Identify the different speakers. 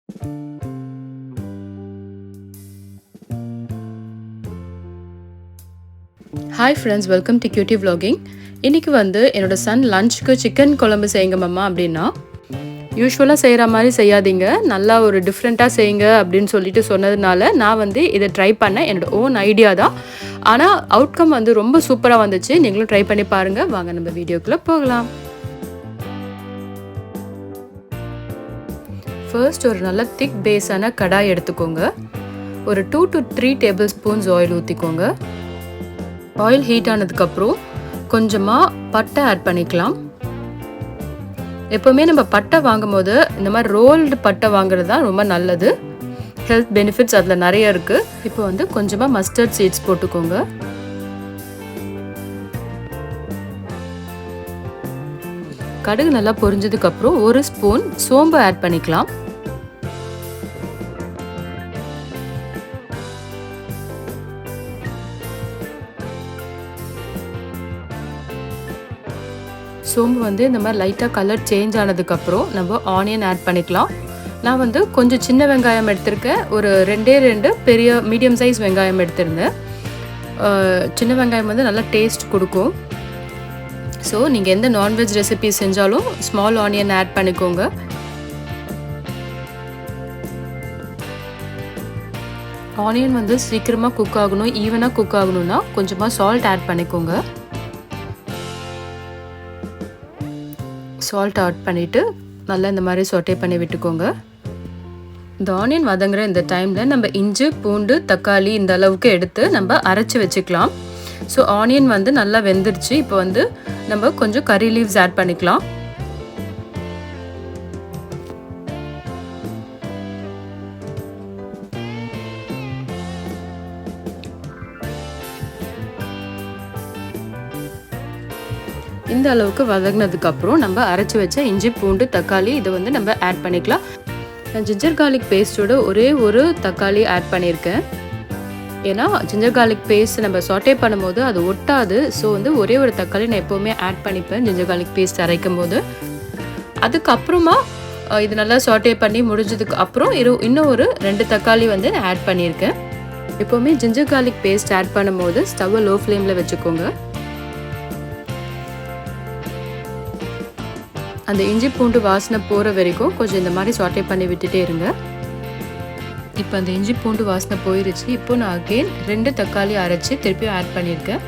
Speaker 1: Hi friends, welcome to Cutie Vlogging. இன்னைக்கு வந்து என்னோட சன் லஞ்சுக்கு சிக்கன் குழம்பு செய்யுங்க மாமா அப்படின்னா, யூஸ்வலாக செய்கிற மாதிரி செய்யாதீங்க, நல்லா ஒரு டிஃப்ரெண்ட்டாக செய்யுங்க அப்படின்னு சொல்லிட்டு சொன்னதுனால நான் வந்து இதை ட்ரை பண்ணேன். என்னோட ஓன் ஐடியா தான், ஆனால் அவுட்கம் வந்து ரொம்ப சூப்பராக வந்துச்சு. நீங்களும் ட்ரை பண்ணி பாருங்கள். வாங்க நம்ம வீடியோக்குள்ளே போகலாம். ஃபர்ஸ்ட் ஒரு நல்ல திக் பேஸான கடாய் எடுத்துக்கோங்க. ஒரு 2 to 3 டேபிள் ஸ்பூன்ஸ் ஆயில் ஊற்றிக்கோங்க. ஆயில் ஹீட் ஆனதுக்கப்புறம் கொஞ்சமாக பட்டை ஆட் பண்ணிக்கலாம். எப்போவுமே நம்ம பட்டை வாங்கும் போது இந்த மாதிரி ரோல்டு பட்டை வாங்குறது தான் ரொம்ப நல்லது. ஹெல்த் பெனிஃபிட்ஸ் அதில் நிறைய இருக்குது. இப்போ வந்து கொஞ்சமாக மஸ்டர்ட் சீட்ஸ் போட்டுக்கோங்க. கடுகு நல்லா பொரிஞ்சதுக்கப்புறம் 1 ஸ்பூன் சோம்பு ஆட் பண்ணிக்கலாம். சோம்பு வந்து இந்த மாதிரி லைட்டாக கலர் சேஞ்ச் ஆனதுக்கப்புறம் நம்ம ஆனியன் ஆட் பண்ணிக்கலாம். நான் வந்து கொஞ்சம் சின்ன வெங்காயம் எடுத்திருக்கேன். ஒரு 2 பெரிய மீடியம் சைஸ் வெங்காயம் எடுத்திருந்தேன். சின்ன வெங்காயம் வந்து நல்லா டேஸ்ட் கொடுக்கும். ஸோ நீங்கள் எந்த நான்வெஜ் ரெசிபி செஞ்சாலும் ஸ்மால் ஆனியன் ஆட் பண்ணிக்கோங்க. ஆனியன் வந்து சீக்கிரமாக குக் ஆகணும், ஈவனாக குக் ஆகணும்னா கொஞ்சமாக சால்ட் ஆட் பண்ணிக்கோங்க. சால்ட் ஆட் பண்ணிவிட்டு நல்லா இந்த மாதிரி சொட்டே பண்ணி விட்டுக்கோங்க. இந்த ஆனியன் வதங்குற இந்த டைமில் நம்ம இஞ்சி, பூண்டு, தக்காளி இந்த அளவுக்கு எடுத்து நம்ம அரைச்சி வச்சுக்கலாம். ஸோ ஆனியன் வந்து நல்லா வெந்துருச்சு. இப்போ வந்து நம்ம கொஞ்சம் கறி லீவ்ஸ் ஆட் பண்ணிக்கலாம். இந்த அளவுக்கு வதங்கினதுக்கப்புறம் நம்ம அரைச்சி வச்ச இஞ்சி, பூண்டு, தக்காளி இதை வந்து நம்ம ஆட் பண்ணிக்கலாம். நான் ஜிஞ்சர் கார்லிக் பேஸ்ட்டோட ஒரே ஒரு தக்காளி ஆட் பண்ணியிருக்கேன். ஏன்னா ஜிஞ்சர் கார்லிக் பேஸ்ட் நம்ம சாட்டே பண்ணும்போது அது ஒட்டாது. ஸோ வந்து ஒரே ஒரு தக்காளி நான் எப்போவுமே ஆட் பண்ணிப்பேன் ஜிஞ்சர் கார்லிக் பேஸ்ட் அரைக்கும் போது. அதுக்கப்புறமா இது நல்லா சாட்டே பண்ணி முடிஞ்சதுக்கு அப்புறம் இன்னும் ஒரு 2 தக்காளி வந்து நான் ஆட் பண்ணியிருக்கேன். எப்போவுமே ஜிஞ்சர் கார்லிக் பேஸ்ட் ஆட் பண்ணும்போது ஸ்டவ்வை லோ ஃப்ளேமில் வச்சுக்கோங்க. அந்த இஞ்சி பூண்டு வாசனை போகிற வரைக்கும் கொஞ்சம் இந்த மாதிரி சாட்டே பண்ணி விட்டுட்டே இருங்க. இப்போ அந்த இஞ்சி பூண்டு வாசனை போயிருச்சு. இப்போ நான் அகெயின் 2 தக்காளி அரைச்சி திருப்பியும் ஆட் பண்ணியிருக்கேன்.